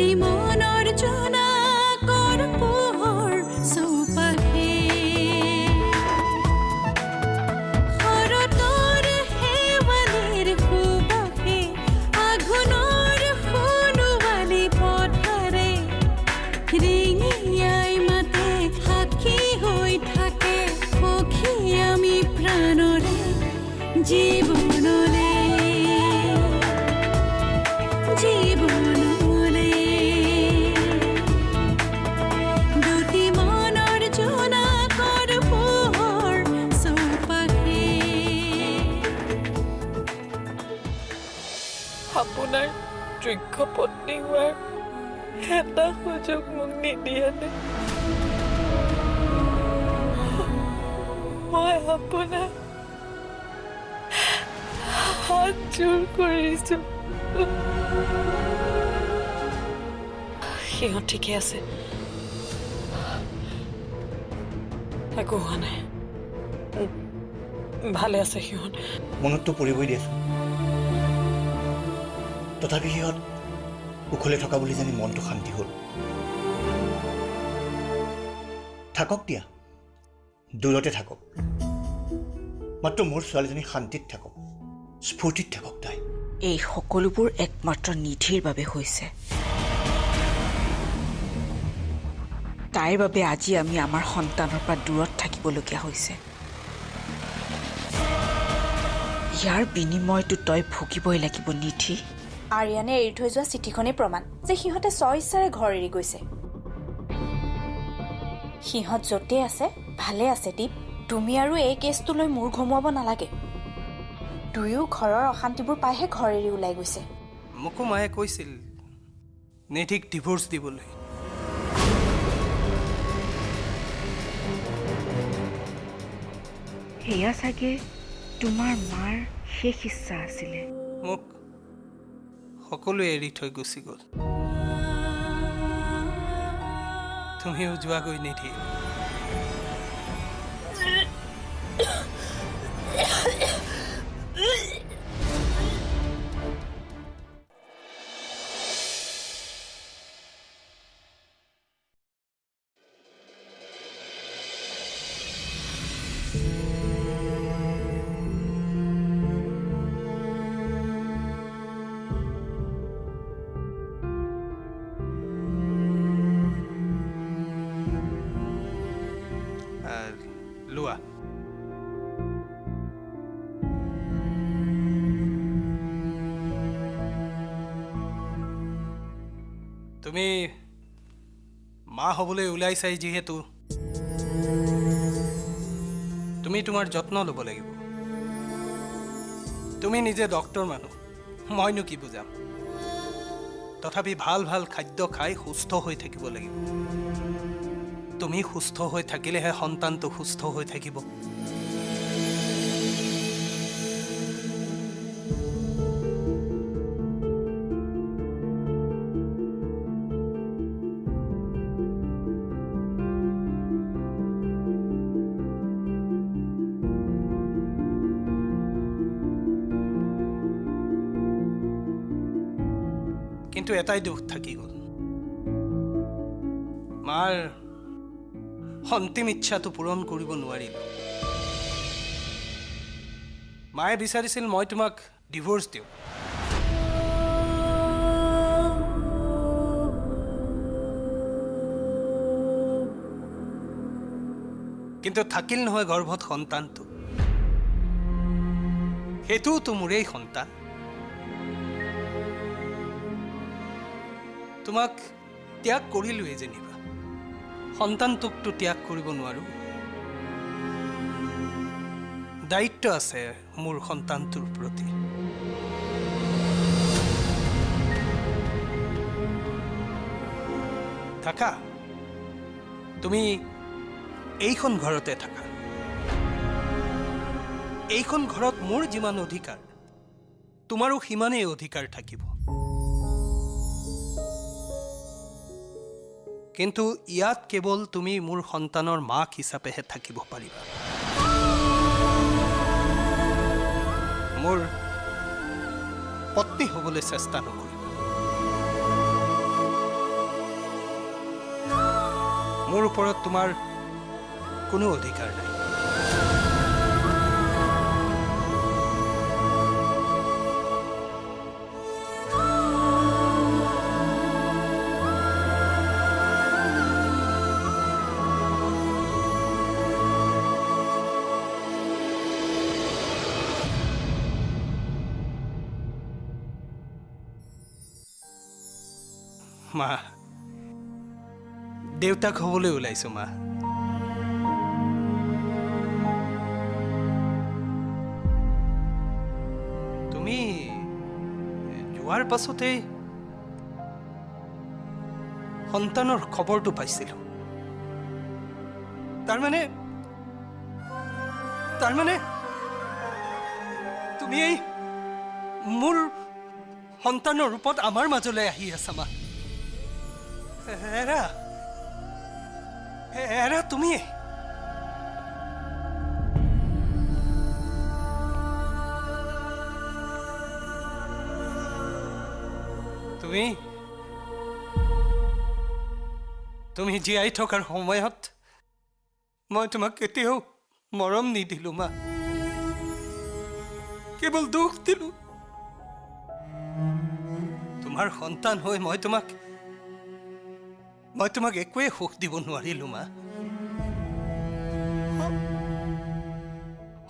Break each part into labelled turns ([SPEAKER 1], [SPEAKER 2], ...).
[SPEAKER 1] দুটি মনৰ জোনাকৰ পোহৰ চৌপাশে শৰতৰ শেৱালিৰ সুবাসে আঘোণৰ সোণোৱালী পথাৰে ৰিঙিয়াই মাতে সাক্ষী হৈ থাকে সখী আমি প্ৰাণৰে জীৱনলে জীৱনলে দুটি মনৰ জোনাকৰ পোহৰ চৌপাশে
[SPEAKER 2] আপোনাৰ যোগ্য পত্নী হোৱাৰ এটা সুযোগ মোক নিদিয়ানে মই আপোনাক হাত জোৰ কৰিছো সিহঁত ঠিকে আছে একো হোৱা নাই ভালে আছে সিহঁত
[SPEAKER 3] মনততো পৰিবই দিয়াচোন তথাপি সিহঁত কুশলে থকা বুলি জানি মনটো শান্তি হ'ল থাকক দিয়া দূৰতে থাকক মাত্ৰ মোৰ ছোৱালীজনী শান্তিত থাকক স্ফূৰ্তিত থাকক তাই
[SPEAKER 4] এই সকলোবোৰ একমাত্ৰ নিধিৰ বাবে হৈছে তাইৰ বাবে আজি আমি আমাৰ সন্তানৰ পৰা দূৰত থাকিবলগীয়া হৈছে ইয়াৰ বিনিময়টো তই ভুগিবই লাগিব নিধি
[SPEAKER 5] আৰিয়ানে এৰি থৈ যোৱা চিঠিখনেই প্ৰমাণ যে সিহঁতে স্বইচ্ছাৰে ঘৰ এৰি গৈছে সিহঁত য'তে আছে ভালে আছে দীপ তুমি আৰু এই কেছটো লৈ মূৰ ঘমুৱাব নালাগে দুয়ো ঘৰৰ অশান্তিবোৰ পাইহে ঘৰ এৰি ওলাই গৈছে
[SPEAKER 6] মোকো মায়ে কৈছিল নিধিক ডিভোৰ্চ দিবলৈ
[SPEAKER 4] সেয়া চাগে তোমাৰ মাৰ শেষ ইচ্ছা আছিলে
[SPEAKER 6] মোক সকলোৱে এৰি থৈ গুচি গ'ল তুমিও যোৱাগৈ নিধি লোৱা তুমি মা হ'বলৈ ওলাইছাই যিহেতু তুমি তোমাৰ যত্ন ল'ব লাগিব তুমি নিজে ডক্টৰ মানুহ মইনো কি বুজাম তথাপি ভাল ভাল খাদ্য খাই সুস্থ হৈ থাকিব লাগিব তুমি সুস্থ হৈ থাকিলেহে সন্তানটো সুস্থ হৈ থাকিব কিন্তু এটাই দুখ থাকি গ'ল মাৰ অন্তিম ইচ্ছাটো পূৰণ কৰিব নোৱাৰিলোঁ মায়ে বিচাৰিছিল মই তোমাক ডিভোৰ্চ দিওঁ কিন্তু থাকিল নহয় গৰ্ভত সন্তানটো সেইটোওতো মোৰেই সন্তান তোমাক ত্যাগ কৰিলোৱে যেনিবা সন্তানটোকতো ত্যাগ কৰিব নোৱাৰো দায়িত্ব আছে মোৰ সন্তানটোৰ প্ৰতি থাকা তুমি এইখন ঘৰতে থাকা এইখন ঘৰত মোৰ যিমান অধিকাৰ তোমাৰো সিমানেই অধিকাৰ থাকিব কিন্তু ইয়াত কেৱল তুমি মোৰ সন্তানৰ মাক হিচাপেহে থাকিব পাৰিবা মোৰ পত্নী হ'বলৈ চেষ্টা নকৰিবা মোৰ ওপৰত তোমাৰ কোনো অধিকাৰ নাই। মা, দেউতাক হ'বলৈ ওলাইছো মা। তুমি যোৱাৰ পাছতেই সন্তানৰ খবৰটো পাইছিলো। তাৰমানে তুমি এই মোৰ সন্তানৰ ৰূপত আমাৰ মাজলৈ আহি আছা মা। এৰা তুমি তুমি জীয়াই থকাৰ সময়ত মই তোমাক কেতিয়াও মৰম নিদিলো মা, কেৱল দুখ দিলো। তোমাৰ সন্তান হৈ মই তোমাক একোৱে সুখ দিব নোৱাৰিলো মা।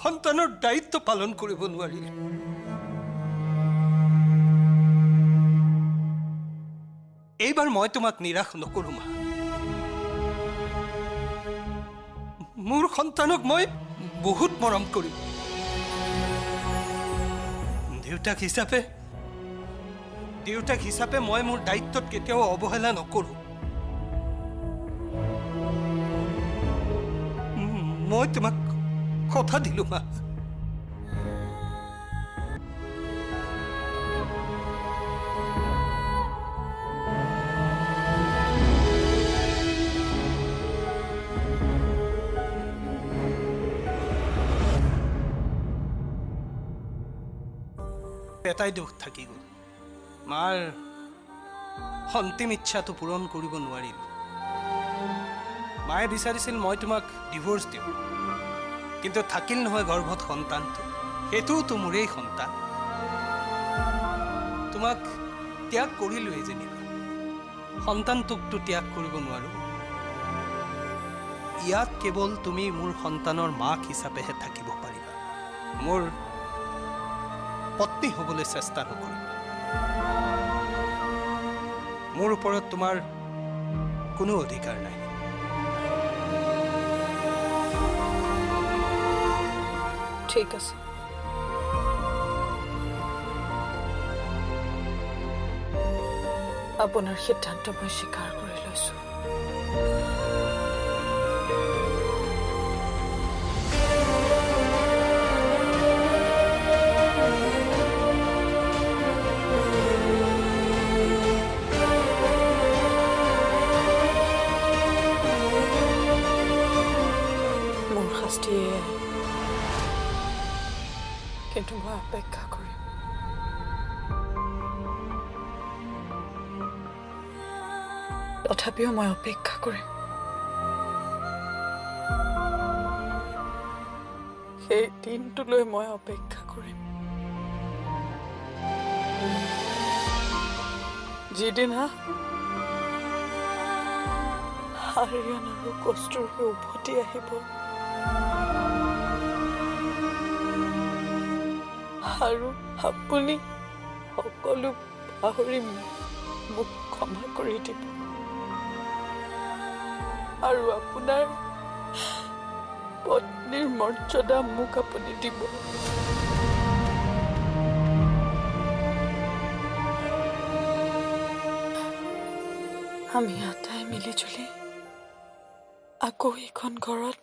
[SPEAKER 6] সন্তানৰ দায়িত্ব পালন কৰিব নোৱাৰিলো। এইবাৰ মই তোমাক নিৰাশ নকৰো মা। মোৰ সন্তানক মই বহুত মৰম কৰিম। দেউতাক হিচাপে মই মোৰ দায়িত্বত কেতিয়াও অৱহেলা নকৰো। মই তোমাক কথা দিলো মা। এটাই দুখ থাকি গ'ল, মাৰ অন্তিম ইচ্ছাটো পূৰণ কৰিব নোৱাৰিলো। মায়ে বিচাৰিছিল মই তোমাক ডিভোৰ্চ দিওঁ, কিন্তু থাকিল নহয় গৰ্ভত সন্তানটো। সেইটোওতো মোৰেই সন্তান। তোমাক ত্যাগ কৰিলোৱেই যেনিবা, সন্তানটোকতো ত্যাগ কৰিব নোৱাৰো। ইয়াত কেৱল তুমি মোৰ সন্তানৰ মাক হিচাপেহে থাকিব পাৰিবা। মোৰ পত্নী হ'বলৈ চেষ্টা নকৰিবা। মোৰ ওপৰত তোমাৰ কোনো অধিকাৰ নাই।
[SPEAKER 2] ঠিক আছে, আপোনাৰ সিদ্ধান্ত মই স্বীকাৰ কৰি লৈছো। মোৰ শাস্তিয়ে, কিন্তু মই অপেক্ষা কৰিম। তথাপিও মই অপেক্ষা কৰিম। সেই দিনটোলৈ মই অপেক্ষা কৰিম, যিদিনা আৰিয়ান আৰু কস্তুৰী উভতি আহিব আৰু আপুনি সকলো পাহৰি মোক ক্ষমা কৰি দিব আৰু আপোনাৰ পত্নীৰ মৰ্যাদা মোক আপুনি দিব। আমি আটাই মিলি জুলি আকৌ এইখন ঘৰত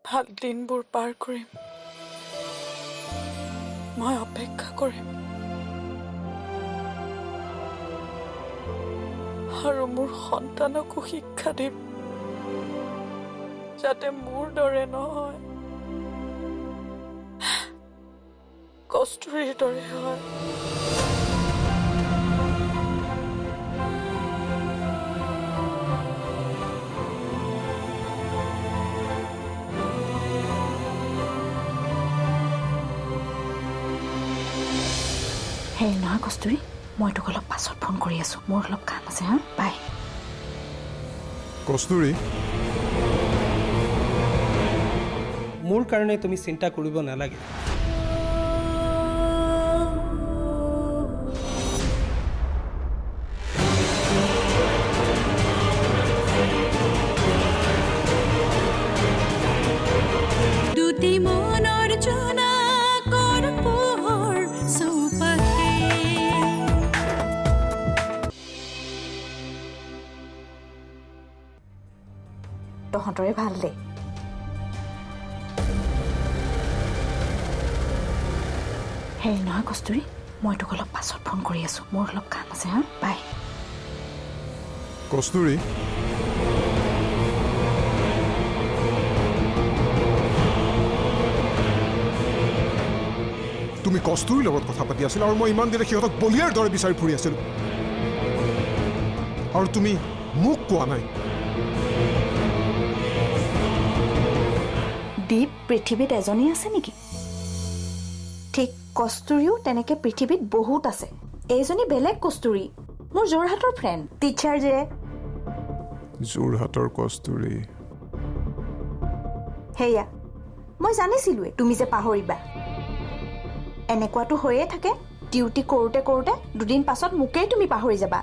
[SPEAKER 2] ভাল দিনবোৰ পাৰ কৰিম। মই অপেক্ষা কৰিম আৰু মোৰ সন্তানকো শিক্ষা দিম, যাতে মোৰ দৰে নহয়, কস্তুৰীৰ দৰে হয়।
[SPEAKER 5] হেৰি নহয় কস্তুৰী, মই তোক অলপ পাছত ফোন কৰি আছোঁ, মোৰ অলপ কাম আছে হা, বাই।
[SPEAKER 7] কস্তুৰী,
[SPEAKER 6] মোৰ কাৰণে তুমি চিন্তা কৰিব নালাগে।
[SPEAKER 1] দুটি মনৰ জোনাকৰ পোহৰ চৌপাশে
[SPEAKER 5] তহঁতৰে ভাল দে। হেৰি নহয় কস্তুৰী, মই তোক অলপ পাছত ফোন কৰি আছোঁ, মোৰ অলপ কাম আছে হা, বাই।
[SPEAKER 7] কস্তুৰী, তুমি কস্তুৰীৰ লগত কথা পাতি আছিলা আৰু মই ইমান দেৰি সিহঁতক বলিয়াৰ দৰে বিচাৰি ফুৰি আছিলোঁ আৰু তুমি মোক কোৱা নাই।
[SPEAKER 5] দীপ পৃথিৱীত এজনী আছে নেকি? ঠিক কস্তুৰীও তেনেকৈ পৃথিৱীত বহুত আছে। এইজনী বেলেগ কস্তুৰী, মোৰ যোৰহাটৰ ফ্ৰেণ্ড, টিচাৰ যে।
[SPEAKER 7] যোৰহাটৰ কস্তুৰী,
[SPEAKER 5] সেয়া মই জানিছিলোঁৱে তুমি যে পাহৰিবা। এনেকুৱাটো হৈয়ে থাকে, ডিউটি কৰোঁতে কৰোঁতে দুদিন পাছত মোকেই তুমি পাহৰি যাবা।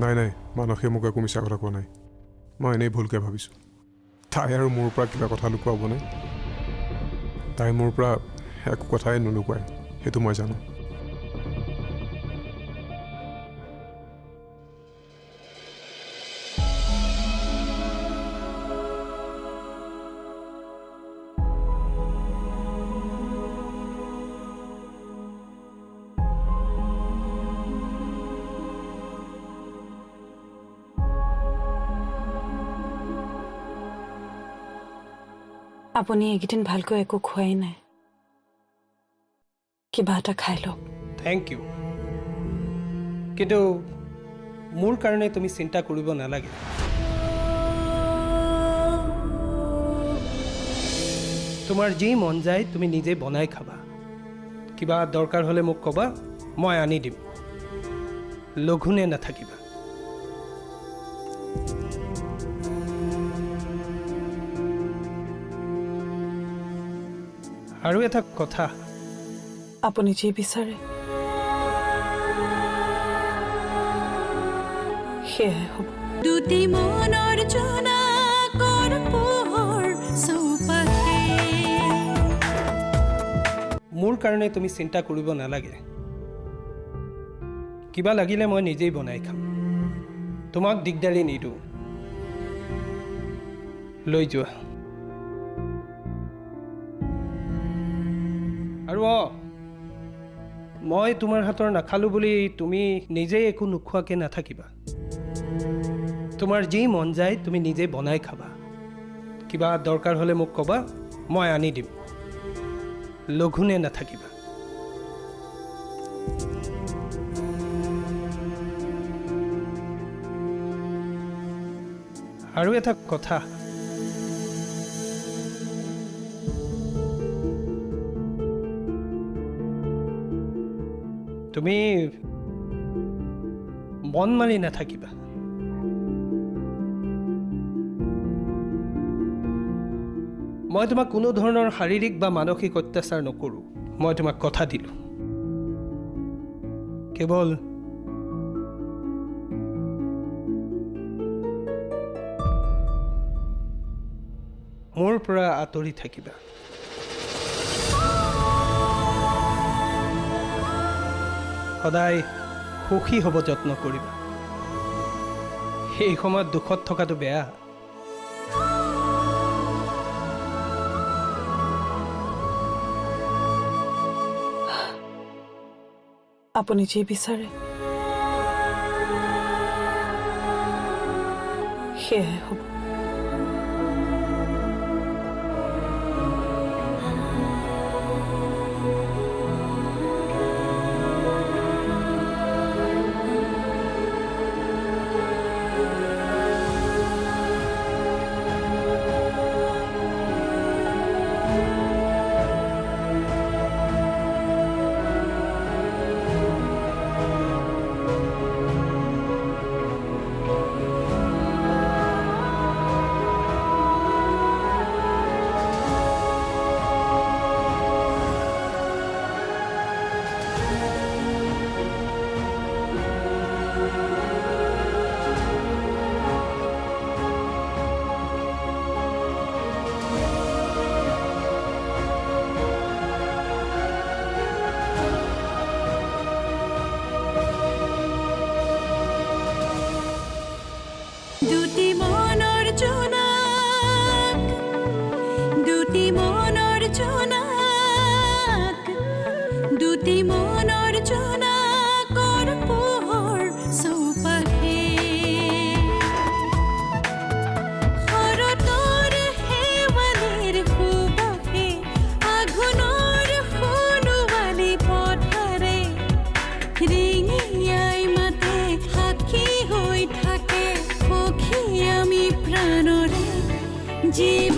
[SPEAKER 7] নাই নাই, মানসে মোক একো মিছা কথা কোৱা নাই। মই এনেই ভুলকৈ ভাবিছোঁ। তাই আৰু মোৰ পৰা কিবা কথা লুকুৱাব নাই। তাই মোৰ পৰা একো কথাই নুলুকুৱাই, সেইটো মই জানো।
[SPEAKER 2] আপুনি এইকেইদিন ভালকৈ একো খোৱাই নাই, কিবা এটা খাই লওক।
[SPEAKER 6] থেংক ইউ, কিন্তু মোৰ কাৰণে তুমি চিন্তা কৰিব নালাগে। তোমাৰ যি মন যায় তুমি নিজে বনাই খাবা। কিবা দৰকাৰ হ'লে মোক ক'বা, মই আনি দিম। লঘোনে নাথাকিবা। আৰু এটা কথা,
[SPEAKER 2] আপুনি যি বিচাৰে সেয়াই হ'ব।
[SPEAKER 1] দুটি মনৰ জোনাকৰ পোহৰ চৌপাশে
[SPEAKER 6] মোৰ কাৰণে তুমি চিন্তা কৰিব নালাগে। কিবা লাগিলে মই নিজেই বনাই খাম, তোমাক দিগদাৰি নিদিওঁ। লৈ যোৱা। আৰু মই তোমাৰ হাতৰ নাখালোঁ বুলি তুমি নিজেই একো নোখোৱাকৈ নাথাকিবা। তোমাৰ যি মন যায় তুমি নিজে বনাই খাবা কিবা দৰকাৰ হ'লে মোক ক'বা মই আনি দিম লঘুনে নাথাকিবা আৰু এটা কথা তুমি মন মাৰি নাথাকিবা মই তোমাক কোনো ধৰণৰ শাৰীৰিক বা মানসিক অত্যাচাৰ নকৰোঁ মই তোমাক কথা দিলোঁ কেৱল মোৰ পৰা আঁতৰি থাকিবা সদায় সুখী হ'ব যত্ন কৰিবা সেই সময়ত দুখত থকাটো বেয়া
[SPEAKER 2] আপুনি যি বিচাৰে সেয়াই হ'ব
[SPEAKER 1] দুটি মনৰ জোনাক দুটি মনৰ জোনাক দুটি মনৰ জোনাকৰ পোহৰ চৌপাশে শৰতৰ শেৱালিৰ সুবাসে আঘোণৰ সোণোৱালী পথাৰে ৰিঙিয়াই মাতে সাক্ষী হৈ থাকে সখী আমি প্ৰাণৰে জীৱ